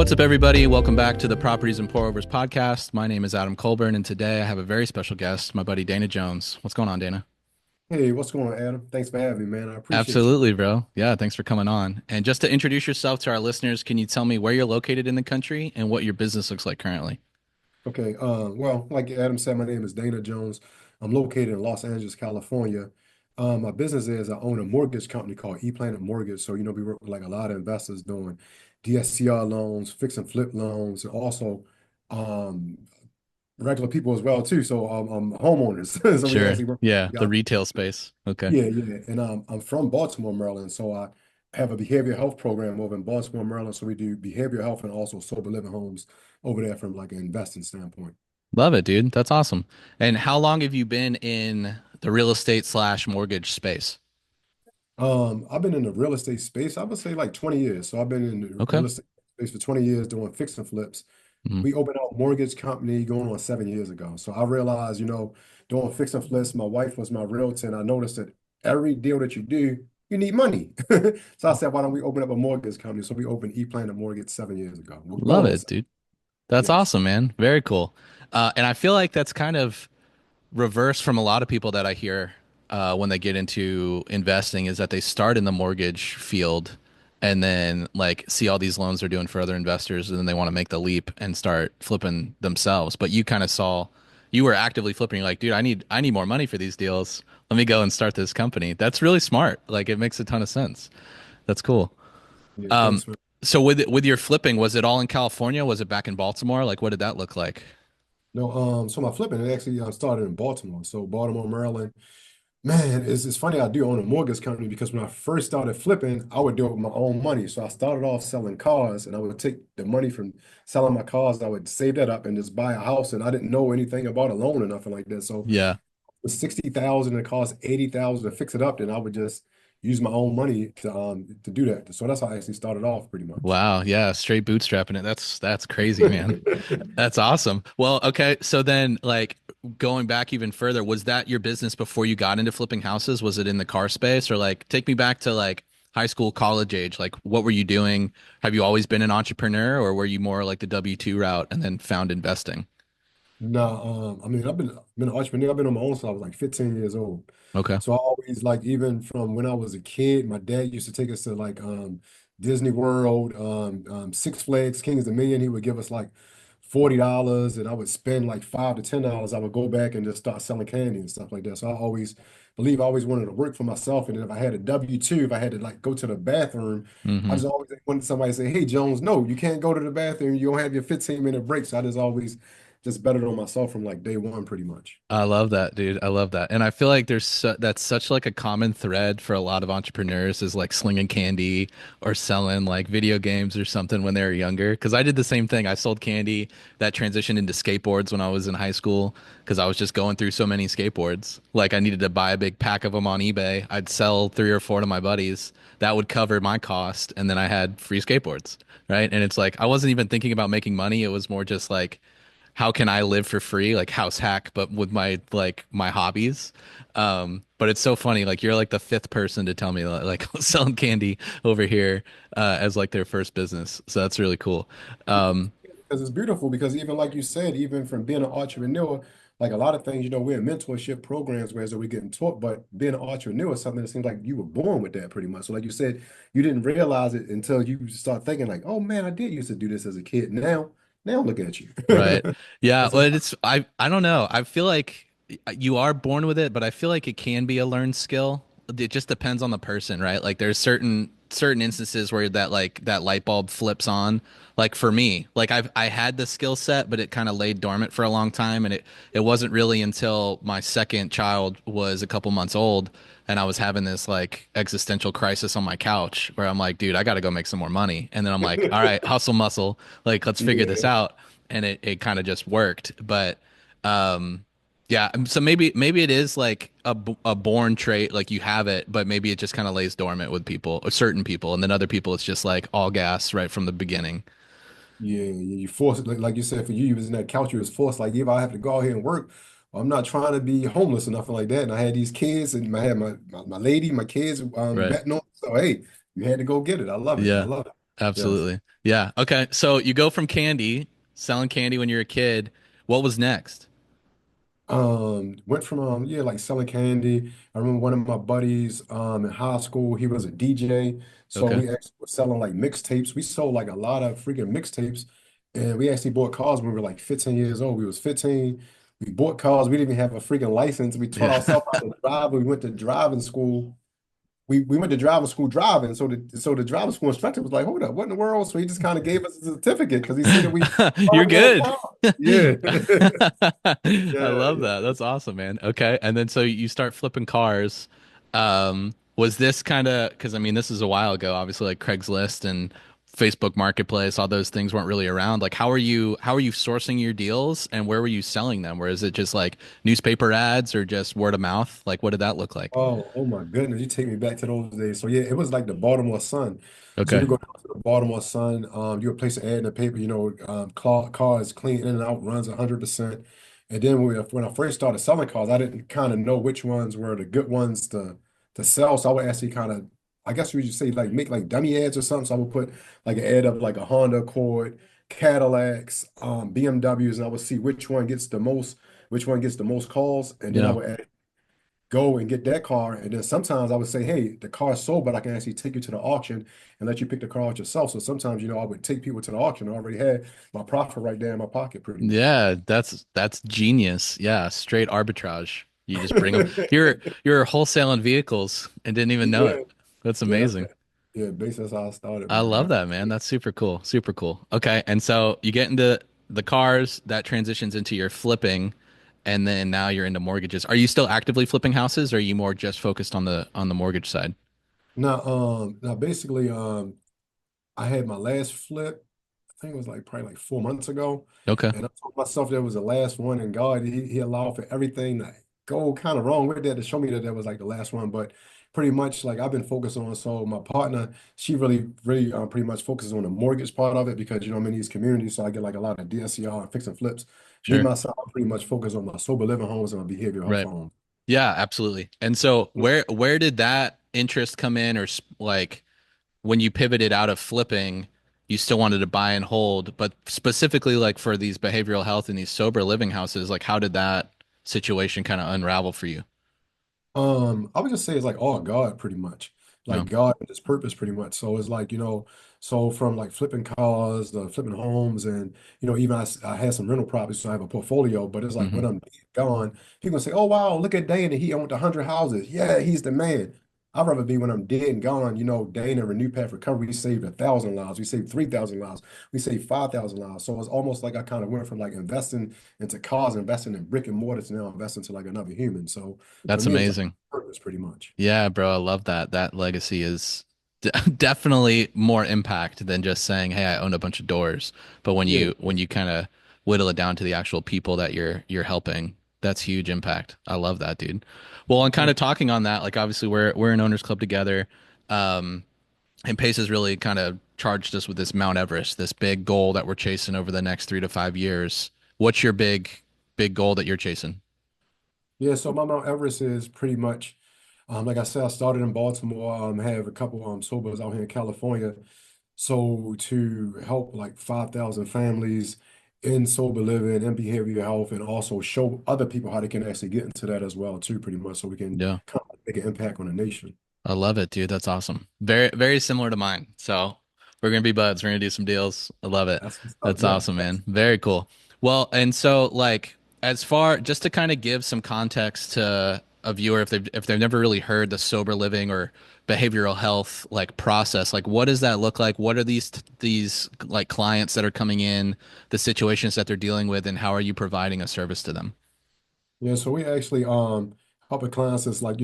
What's up, everybody? Welcome back to the Properties and Pour Overs podcast. My name is Adam Colburn, and today I have a very special guest, my buddy Dana Jones. What's going on, Dana? Hey, what's going on, Adam? Thanks for having me, man. I appreciate you. Absolutely, bro. Yeah, thanks for coming on. And just to introduce yourself to our listeners, can you tell me where you're located in the country and what your business looks like currently? Okay, well, like Adam said, my name is Dana Jones. I'm located in Los Angeles, California. My business is I own a mortgage company called ePlanet Mortgage. So, we work with like a lot of investors doing DSCR loans, fix and flip loans, and also um, regular people as well too. So, homeowners. So we Sure. actually work. Yeah, the Yeah, retail space. Okay. yeah, yeah. And I'm from Baltimore, Maryland. So I have a behavioral health program over in Baltimore, Maryland. So we do behavioral health and also sober living homes over there from like an investing standpoint. Love it, dude. That's awesome. And how long have you been in the real estate slash mortgage space? I've been in the real estate space, I would say like 20 years. So I've been in the Okay. real estate space for 20 years doing fix and flips. Mhm. We opened our mortgage company going on 7 years ago. So I realized, doing fix and flips, my wife was my realtor, and I noticed that every deal that you do, you need money. So I said, why don't we open up a mortgage company? So we opened ePlan Mortgage 7 years ago. We're Love going on it, seven. dude. That's Yes. awesome, man. Very cool. And I feel like that's kind of reverse from a lot of people that I hear when they get into investing is that they start in the mortgage field and then like see all these loans they're doing for other investors and then they want to make the leap and start flipping themselves. But you kind of saw you were actively flipping. You're like, dude, I need more money for these deals. Let me go and start this company. That's really smart. Like it makes a ton of sense. That's cool. Yeah, Um, thanks, man. so with your flipping, was it all in California? Was it back in Baltimore? Like what did that look like? No, so my flipping, it actually started in Baltimore. So Baltimore, Maryland. Man, it's funny I do own a mortgage company because when I first started flipping, I would do it with my own money. So I started off selling cars and I would take the money from selling my cars, I would save that up and just buy a house. And I didn't know anything about a loan or nothing like that. So Yeah. with 60,000 and it cost 80,000 to fix it up, then I would just use my own money to do that. So that's how I actually started off pretty much. Wow, yeah, straight bootstrapping it. That's crazy, man. That's awesome. Well, okay, so then like going back even further, was that your business before you got into flipping houses? Was it in the car space or like take me back to like high school, college age? Like what were you doing? Have you always been an entrepreneur or were you more like the W-2 route and then found investing? No, I mean, I've been an entrepreneur. I've been on my own since I was like 15 years old. Okay. So I always like, even from when I was a kid, my dad used to take us to like Disney World, Six Flags, Kings Dominion. He would give us like $40 and I would spend like $5 to $10. I would go back and just start selling candy and stuff like that. So I always wanted to work for myself. And if I had a W-2, if I had to like go to the bathroom, I Hmm. just always wanted somebody to say, "Hey, Jones, no, you can't go to the bathroom. You don't have your 15-minute break." So I just always just betted on myself from like day one, pretty much. I love that, dude. I love that. And I feel like that's such like a common thread for a lot of entrepreneurs is like slinging candy or selling like video games or something when they were younger. Because I did the same thing. I sold candy that transitioned into skateboards when I was in high school because I was just going through so many skateboards. Like I needed to buy a big pack of them on eBay. I'd sell three or four to my buddies. That would cover my cost, and then I had free skateboards, right? And it's like I wasn't even thinking about making money. It was more just like how can I live for free, like house hack, but with my hobbies. But it's so funny, like you're like the fifth person to tell me like selling candy over here as like their first business. So that's really cool. Um, Because it's beautiful, because even like you said, even from being an entrepreneur, like a lot of things, we're in mentorship programs where we're getting taught, but being an entrepreneur is something that seems like you were born with that pretty much. So like you said, you didn't realize it until you start thinking like, oh man, I did used to do this as a kid. Now look at you. right. Yeah. That's Well, a, I don't know. I feel like you are born with it, but I feel like it can be a learned skill. It just depends on the person, right? Like there's certain instances where that light bulb flips on. Like for me, like I had the skill set, but it kind of laid dormant for a long time, and it wasn't really until my second child was a couple months old, and I was having this like existential crisis on my couch where I'm like, dude, I got to go make some more money, and then I'm like, all right, hustle muscle, like let's figure this yeah. out, and it kind of just worked, but. Um, yeah, so maybe it is like a born trait, like you have it, but maybe it just kind of lays dormant with people, or certain people, and then other people it's just like all gas right from the beginning. Yeah, you force it, like you said, for you was in that couch, you was forced, like, if I have to go out here and work, I'm not trying to be homeless or nothing like that. And I had these kids and I had my lady, my kids Right. betting on. So hey, you had to go get it. I love it. I Yeah. love it. Yes. Absolutely. Yeah. Okay. So you go from candy, selling candy when you're a kid. What was next? Went from yeah, like selling candy. I remember one of my buddies in high school, he was a DJ. So Okay. we actually were selling like mixtapes. We sold like a lot of freaking mixtapes. And we actually bought cars when we were like 15 years old. We was 15. We bought cars. We didn't even have a freaking license. We taught Yeah. ourselves how to drive. We went to driving school. We went to driving school driving. So the driving school instructor was like, hold up, what in the world? So he just kind of gave us a certificate because he seen that we You're already had good. cars. Yeah. I Yeah, love that. yeah. That's awesome, man. Okay. And then so you start flipping cars. Was this kind of, because I mean, this is a while ago, obviously, like Craigslist and Facebook Marketplace, all those things weren't really around. Like, how are you sourcing your deals and where were you selling them? Where is it just like newspaper ads or just word of mouth? Like, what did that look like? Oh my goodness, you take me back to those days. So yeah, it was like the Baltimore Sun. So Okay. we go down to the Baltimore Sun. You would place an ad in the paper. Car is clean in and out, runs 100%. And then when I first started selling cars, I didn't kind of know which ones were the good ones to sell. So I would actually kind of, I guess we should say like make like dummy ads or something. So I would put like an ad of like a Honda Accord, Cadillacs, BMWs, and I would see which one gets the most calls, and then I Yeah. would go and get that car. And then sometimes I would say, hey, the car's sold, but I can actually take you to the auction and let you pick the car out yourself. So sometimes, I would take people to the auction. I already had my profit right there in my pocket pretty much. Yeah, that's genius. Yeah, straight arbitrage. You just bring them. You're wholesaling vehicles and didn't even know Yeah. it. That's Yeah, amazing. yeah, basically that's how I started, I man. love that, man. That's super cool. Super cool. Okay, and so you get into the cars, that transitions into your flipping, and then now you're into mortgages. Are you still actively flipping houses, or are you more just focused on the mortgage side? Now basically, I had my last flip. I think it was like probably like 4 months ago. Okay, And I told myself that was the last one, and God, he allowed for everything to go kind of wrong with that to show me that that was like the last one. But pretty much like I've been focused on. So my partner, she really pretty much focuses on the mortgage part of it because I'm in these communities, so I get like a lot of DSCR and fix and flips. Me sure. myself, I pretty much focus on my sober living homes and my behavioral health Right. homes. Yeah, absolutely. And so where did that interest come in, or like when you pivoted out of flipping, you still wanted to buy and hold, but specifically like for these behavioral health and these sober living houses, like how did that situation kind of unravel for you? I would just say it's like all God pretty much. Like No. God and his purpose pretty much. So it's like, so from like flipping cars, flipping homes, and even I had some rental properties, so I have a portfolio, but it's like when Hmm. I'm gone, people say, oh wow, look at Dane and he owned 100 houses. Yeah, he's the man. I'd rather be when I'm dead and gone, Dane and Renew Path Recovery, we saved 1,000 lives, we saved 3,000 lives, we saved 5,000 lives. So it's almost like I kind of went from like investing into cars, investing in brick and mortar to now investing to like another human. So for That's me, it's like amazing. purpose pretty much. Yeah, bro, I love that. That legacy is definitely more impact than just saying, "Hey, I own a bunch of doors." But when Yeah. you kind of whittle it down to the actual people that you're helping, that's huge impact. I love that, dude. Well, and kind Yeah. of talking on that, like obviously we're an owners club together. Um, and Pace has really kind of charged us with this Mount Everest, this big goal that we're chasing over the next 3 to 5 years. What's your big goal that you're chasing? Yeah, so my Mount Everest is pretty much, like I said, I started in Baltimore, have a couple sobers out here in California. So to help like 5,000 families in sober living and behavioral health, and also show other people how they can actually get into that as well too, pretty much, so we can Yeah. kind of make an impact on the nation. I love it, dude. That's awesome. Very similar to mine. So we're gonna be buds. We're gonna do some deals. I love it. That's what's up. That's Yeah. awesome, man. Very cool. Well, and so like as far just to kind of give some context to a viewer if they've never really heard the sober living or behavioral health like process, like what does that look like? What are these like clients that are coming in, the situations that they're dealing with, and how are you providing a service to them? Yeah, so we actually help with clients that's like,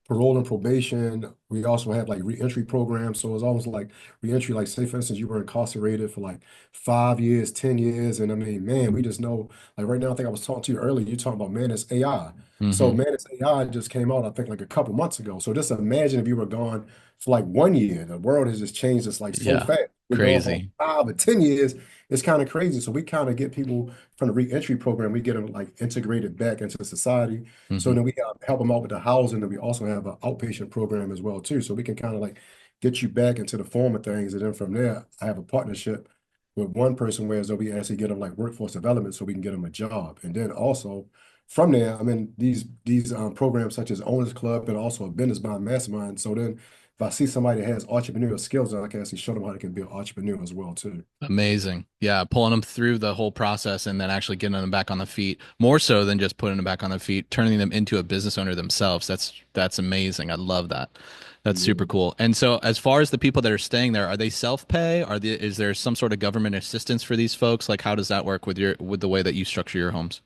parole and probation. We also have like reentry programs. So it's almost like reentry, like say for instance, you were incarcerated for like 5 years, 10 years. And I mean, man, we just know like right now, I think I was talking to you earlier, you're talking about Manus AI. So Hmm. Manus AI just came out, I think like a couple months ago. So just imagine if you were gone for like 1 year. The world has just changed just like so Yeah. fast. We're gone for Crazy. 5 or 10 years. It's kind of crazy. So we kind of get people from the reentry program, we get them like integrated back into society. So Hmm. then we help them out with the housing, and we also have an outpatient program as well too. So we can kind of like get you back into the form of things. And then from there, I have a partnership with one person where so we actually get them like workforce development so we can get them a job. And then also from there, I'm in these programs such as Owners Club and also a business mind mastermind. So then if I see somebody that has entrepreneurial skills, then I can actually show them how they can be an entrepreneur as well too. Amazing. Yeah, pulling them through the whole process and then actually getting them back on the feet, more so than just putting them back on the feet, turning them into a business owner themselves. That's amazing. I love that. That's super Yeah. cool. And so as far as the people that are staying there, are they self-pay? Is there some sort of government assistance for these folks? Like how does that work with the way that you structure your homes?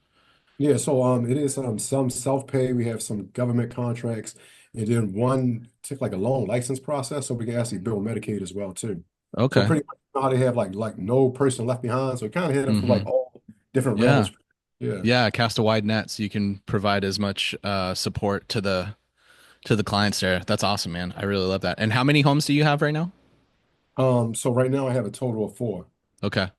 Yeah, so it is some self-pay. We have some government contracts, and then one took like a long license process, so we can actually bill Medicaid as well too. So Okay. pretty much how they have like no person left behind. So it kind of hit them from Mm-hmm. like all different Yeah. realms. Yeah. Yeah, cast a wide net so you can provide as much support to the clients there. That's awesome, man. I really love that. And how many homes do you have right now? So right now I have a total of four. Okay. Yeah,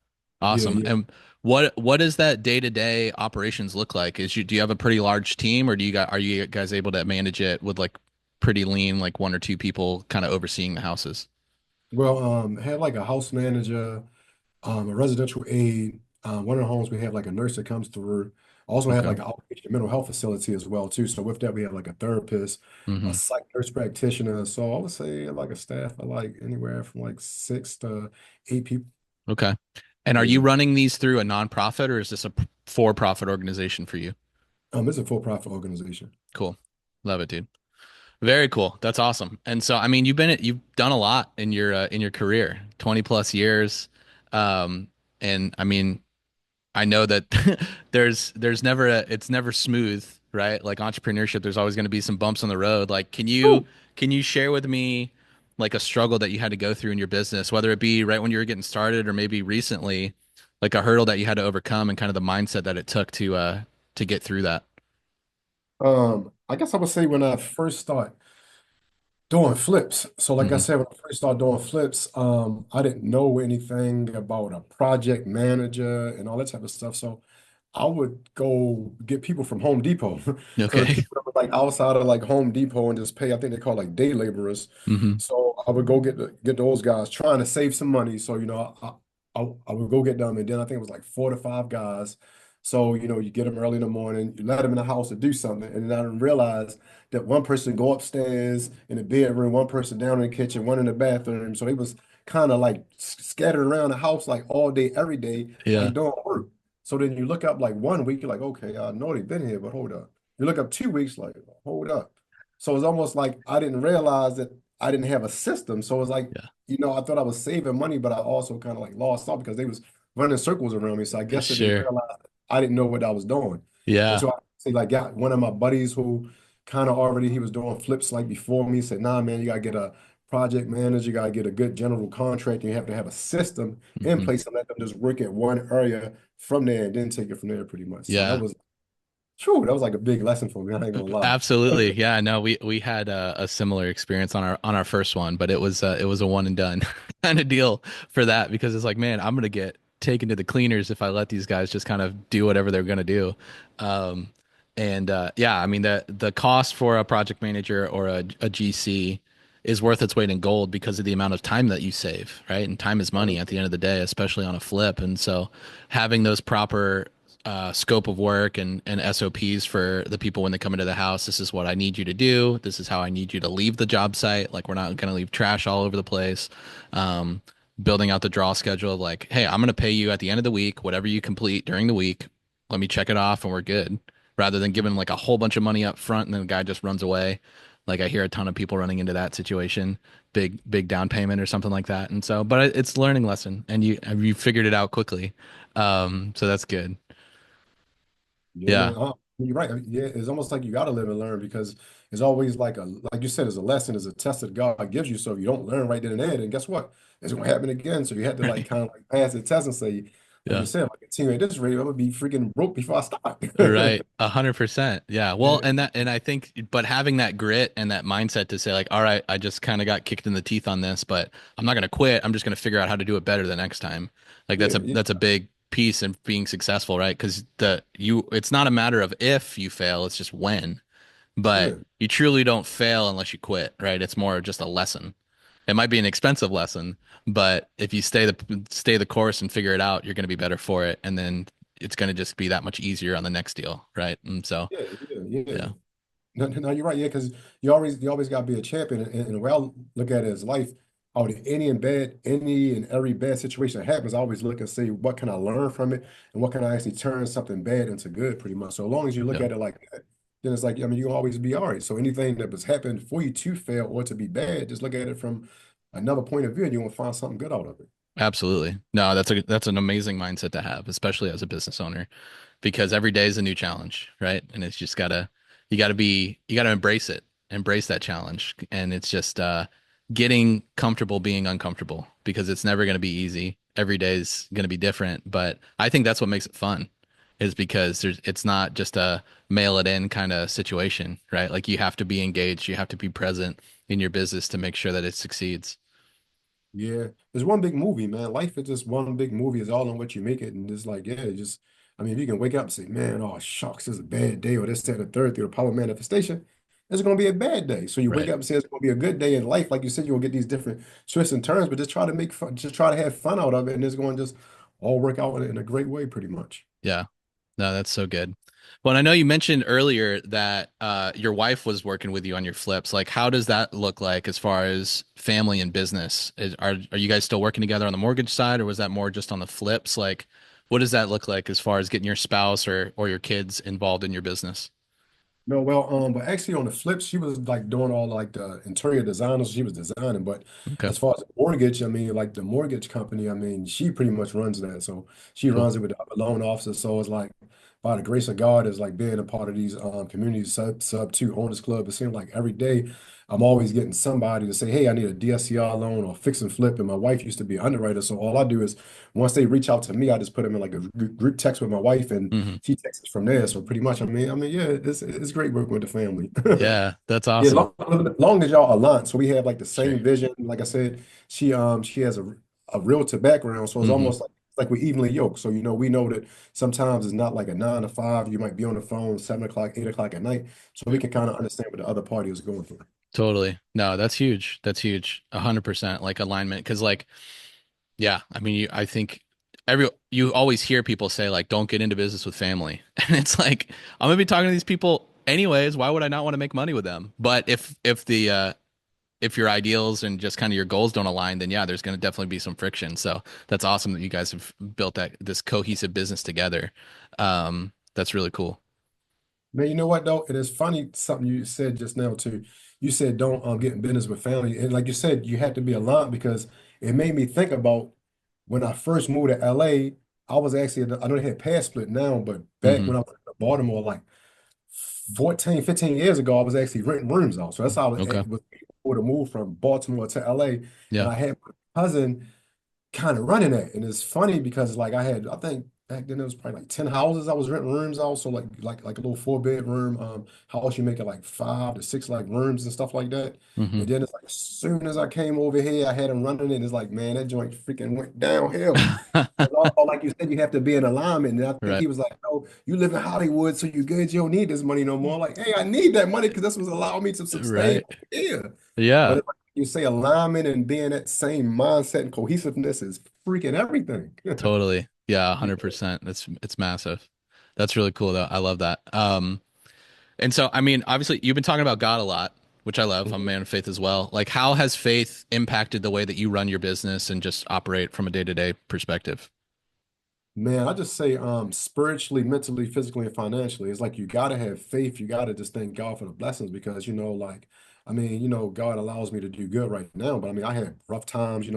Awesome. yeah. And what does that day-to-day operations look like? Do you have a pretty large team or are you guys able to manage it with like pretty lean, like one or two people kind of overseeing the houses? Well, had like a house manager, a residential aide. One of the homes we have like a nurse that comes through. Also have Okay. like an outpatient mental health facility as well too. So with that we have like a therapist, a Hmm. psych nurse practitioner. So I would say like a staff of like anywhere from like 6 to 8 people. Okay. And are you Yeah. running these through a nonprofit or is this a for-profit organization for you? It's a for-profit organization. Cool. Love it, dude. Very cool. That's awesome. And so, I mean, you've done a lot in your career, 20 plus years. Um, and I mean, I know that there's never it's never smooth, right? Like entrepreneurship, there's always going to be some bumps on the road. Like, Woo! can you share with me like a struggle that you had to go through in your business, whether it be right when you were getting started or maybe recently, like a hurdle that you had to overcome and kind of the mindset that it took to get through that? I guess I would say when I first started doing flips. So like I Hmm. said, when I first started doing flips, I didn't know anything about a project manager and all that type of stuff. So I would go get people from Home Depot. So the Okay. people that were like outside of like Home Depot and just pay, I think they call like day laborers. Hmm. So I would go get those guys trying to save some money. So I would go get them, and then I think it was like 4 to 5 guys. So you get them early in the morning, you let them in the house to do something, and then I didn't realize that one person go upstairs in the bedroom, one person down in the kitchen, one in the bathroom. So they was kind of like scattered around the house like all day, every day, Yeah. like doing work. So then you look up like one week, you're like, okay, I know they've been here, but hold up. You look up 2 weeks, like, hold up. So it's almost like I didn't realize that I didn't have a system. So it's like, Yeah. I thought I was saving money, but I also kind of like lost out because they was running circles around me. So I guess they didn't Sure. realize I didn't know what I was doing. Yeah. Until I say like got one of my buddies who kind of already he was doing flips like before me, said, nah, man, you gotta get a project manager, you gotta get a good general contractor, you have to have a system in Hmm. place and let them just work at one area from there and then take it from there pretty much. So that Yeah. was true. That was like a big lesson for me. I ain't gonna lie. Absolutely. Yeah, no, we had a similar experience on our first one, but it was a one and done kind of deal for that because it's like, man, I'm gonna get taken to the cleaners if I let these guys just kind of do whatever they're gonna do. Um, and yeah, I mean the cost for a project manager or a GC is worth its weight in gold because of the amount of time that you save, right? And time is money at the end of the day, especially on a flip. And so having those proper scope of work and SOPs for the people when they come into the house. This is what I need you to do. This is how I need you to leave the job site. Like we're not going to leave trash all over the place. Um, Building out the draw schedule of like, hey, I'm going to pay you at the end of the week, whatever you complete during the week. Let me check it off and we're good. Rather than giving like a whole bunch of money up front and then the guy just runs away. Like I hear a ton of people running into that situation, big down payment or something like that. And so, but it's a learning lesson and you figured it out quickly. So that's good. Yeah, Yeah. man. You're right. Yeah, it's almost like you got to live and learn because it's always like you said, it's a lesson, it's a test that God gives you. So if you don't learn right then and there, then guess what? It's gonna happen again. So you had to like Right. kind of like pass the test and say, like you Yeah. said, like a team at this rate, I'm gonna be freaking broke before I start. Right. 100%. Yeah. Well, Yeah, and I think, but having that grit and that mindset to say like, all right, I just kind of got kicked in the teeth on this, but I'm not going to quit. I'm just going to figure out how to do it better the next time. Like yeah, yeah, that's a big piece in being successful, right? Because it's not a matter of if you fail, it's just when. But yeah. you truly don't fail unless you quit, right? It's more of just a lesson. It might be an expensive lesson, but if you stay the course and figure it out, you're going to be better for it, and then it's going to just be that much easier on the next deal, right? And so, Yeah, yeah, yeah. yeah, No, no, you're right. Yeah, because you always got to be a champion. And the way I look at it is life. Out of any and every bad situation that happens, I always look and see what can I learn from it, and what can I actually turn something bad into good, pretty much. So as long as you look yeah, at it like that, then it's like, I mean, you'll always be all right. So anything that was happening for you to fail or to be bad, just look at it from another point of view, and you will find something good out of it. absolutely. No, that's an amazing mindset to have, especially as a business owner, because every day is a new challenge, right? And it's just you gotta embrace it, embrace that challenge. And it's just getting comfortable being uncomfortable because it's never gonna be easy. Every day is gonna be different. But I think that's what makes it fun, is because it's not just a mail it in kind of situation, right? Like you have to be engaged, you have to be present in your business to make sure that it succeeds. Yeah, there's one big movie, man. Life is just one big movie. It's all on what you make it, and it's like, yeah, just I mean, if you can wake up and say, man, oh shucks, it's a bad day, or this, that, or third through the power of manifestation, it's gonna be a bad day. So you wake Right. up and say it's gonna be a good day in life. Like you said, you'll get these different twists and turns, but just try to make fun, just try to have fun out of it, and it's going to just all work out in a great way, pretty much. Yeah. No, that's so good. Well, and I know you mentioned earlier that your wife was working with you on your flips. Like, how does that look like as far as family and business? Are you guys still working together on the mortgage side, or was that more just on the flips? Like, what does that look like as far as getting your spouse or your kids involved in your business? No, well, but actually on the flip, she was like doing all like the interior designers. She was designing, but Okay, as far as mortgage, I mean, like the mortgage company, I mean, she pretty much runs that. So she cool. runs it with the other loan officers. So it's like by the grace of God, is like being a part of these communities, sub two owners club. It seems like every day I'm always getting somebody to say, hey, I need a DSCR loan or fix and flip. And my wife used to be an underwriter. So all I do is once they reach out to me, I just put them in like a group text with my wife, and Hmm. she texts us from there. So pretty much, yeah, it's great working with the family. Yeah, that's Yeah, awesome. long as y'all align, so we have like the Sure. same vision. Like I said, she has a realtor background, so it's Hmm. almost like we're evenly yoked. So we know that sometimes it's not like a 9 to 5. You might be on the phone 7 o'clock, 8 o'clock at night, so we can kind of understand what the other party is going through. Totally. No, that's huge. That's huge. 100% like alignment. Because like yeah, I mean, I think you always hear people say like, don't get into business with family, and it's like I'm gonna be talking to these people anyways. Why would I not want to make money with them? But if your ideals and just kind of your goals don't align, then yeah, there's gonna definitely be some friction. So that's awesome that you guys have built this cohesive business together. That's really cool. Man, you know what though? It is funny something you said just now too. You said don't get in business with family, and like you said, you had to be aligned because it made me think about when I first moved to LA. I was actually I know they had past split now, but back Hmm. when I was in Baltimore, like 14, 15 years ago, I was actually renting rooms out. So that's how Okay. it was able to move from Baltimore to LA, and Yeah. I had my cousin kind of running it. And it's funny because like I think back then it was probably like 10 houses I was renting rooms out. So like a little 4 bedroom house, you make it like 5 to 6 like rooms and stuff like that. Hmm. And then it's like as soon as I came over here, I had him running it. It's like, man, that joint freaking went downhill. But also, like you said, you have to be in alignment. And I think Right. he was like, oh, you live in Hollywood, so you good, you don't need this money no more. I'm like, hey, I need that money because that's what's allowing me to sustain Right. here. But Yeah. if you say alignment and being that same mindset and cohesiveness is freaking everything. Totally. Yeah, Yeah. 100%. It's massive. That's really cool though. I love that. And so I mean, obviously you've been talking about God a lot, which I love. I'm a Mhm. man of faith as well. Like how has faith impacted the way that you run your business and just operate from a day-to-day perspective? Man, I just say spiritually, mentally, physically, and financially. It's like you gotta have faith. You gotta just thank God for the blessings because like I mean, God allows me to do good right now, but I mean I had rough times,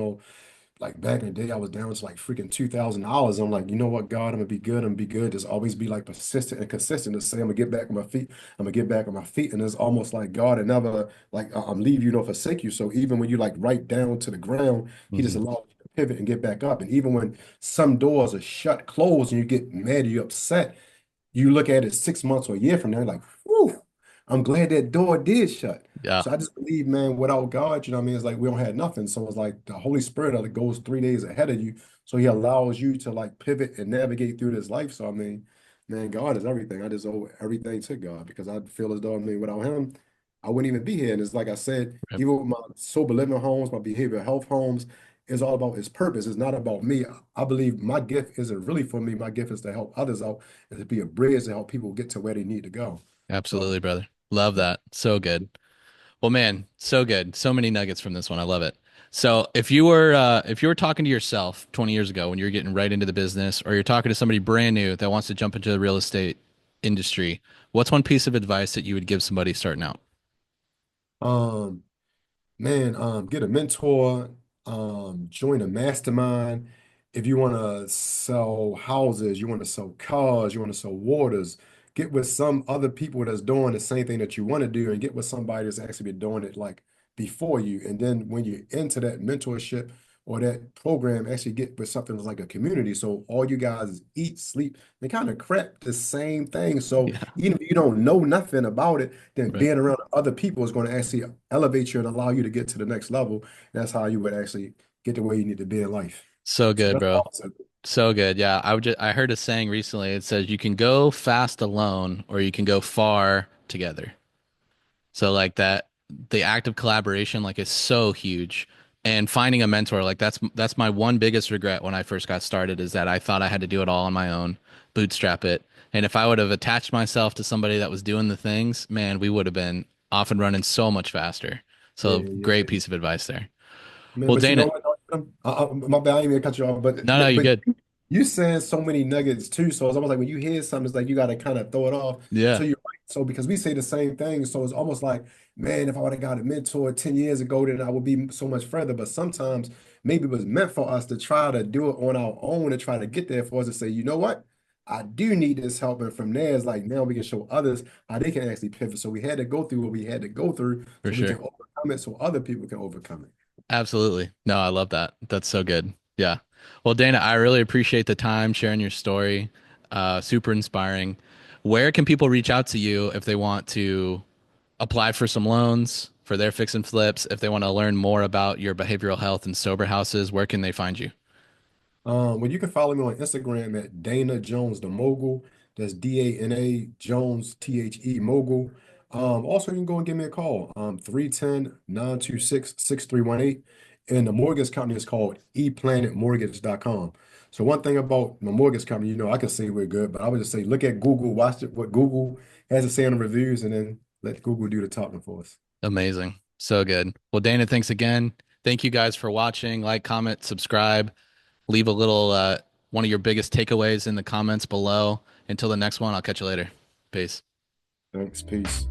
like back in the day, I was down to like freaking $2,000. I'm like, you know what, God, I'm gonna be good. I'm gonna be good. Just always be like persistent and consistent to say I'm gonna get back on my feet. I'm gonna get back on my feet. And it's almost like God and never like I'm leave you, don't forsake you. So even when you like right down to the ground, He just Hmm. allows you to pivot and get back up. And even when some doors are shut, closed, and you get mad, you upset, you look at it 6 months or a year from now, like, whew, I'm glad that door did shut. Yeah. So I just believe, man, without God, you know what I mean? It's like we don't have nothing. So it's like the Holy Spirit that goes 3 days ahead of you. So he allows you to like pivot and navigate through this life. So I mean, man, God is everything. I just owe everything to God because I feel as though, I mean, without him, I wouldn't even be here. And it's like I said, Right. even with my sober living homes, my behavioral health homes, it's all about its purpose. It's not about me. I believe my gift isn't really for me. My gift is to help others out and to be a bridge to help people get to where they need to go. So Absolutely, brother. Love that. So good. Well, man, so good. So many nuggets from this one. I love it. So, if you were talking to yourself 20 years ago when you're getting right into the business, or you're talking to somebody brand new that wants to jump into the real estate industry, what's one piece of advice that you would give somebody starting out? um man, get a mentor, join a mastermind. If you want to sell houses, you want to sell cars, you want to sell waters, get with some other people that's doing the same thing that you want to do and get with somebody that's actually been doing it like before you. And then when you're into that mentorship or that program, actually get with something that's like a community. So all you guys eat, sleep, and kind of crap the same thing. So Yeah, even if you don't know nothing about it, then right. being around other people is going to actually elevate you and allow you to get to the next level. That's how you would actually get to where you need to be in life. So So good, that's bro. awesome. So good. Yeah, I heard a saying recently. It says you can go fast alone or you can go far together. So like that, the act of collaboration like is so huge. And finding a mentor, like that's my one biggest regret when I first got started is that I thought I had to do it all on my own, bootstrap it. And if I would have attached myself to somebody that was doing the things, man, we would have been off and running so much faster. Yeah, So great yeah. piece of advice there. Man, Well, but you know Dana, what? My bad, I didn't mean to cut you off, no, you but good. you saying so many nuggets too. So it's almost like when you hear something, it's like you got to kind of throw it off. So Yeah, you're right. So because we say the same thing, so it's almost like, man, if I would have got a mentor 10 years ago, then I would be so much further. But sometimes maybe it was meant for us to try to do it on our own and try to get there for us to say, you know what? I do need this help. And from there, it's like now we can show others how they can actually pivot. So we had to go through what we had to go through for so we can sure. overcome it so other people can overcome it. Absolutely. No, I love that. That's so good. Yeah. Well, Dana, I really appreciate the time sharing your story. Super inspiring. Where can people reach out to you if they want to apply for some loans for their fix and flips? If they want to learn more about your behavioral health and sober houses, where can they find you? Well, you can follow me on Instagram at Dana Jones the Mogul. That's Dana Jones The Mogul. Also, you can go and give me a call. 310-926-6318. And the mortgage company is called eplanetmortgage.com. So one thing about my mortgage company, I can say we're good, but I would just say look at Google, watch it, what Google has to say in the reviews, and then let Google do the talking for us. Amazing. So good. Well, Dana, thanks again. Thank you guys for watching. Like, comment, subscribe. Leave a little one of your biggest takeaways in the comments below. Until the next one, I'll catch you later. Peace. Thanks. Peace.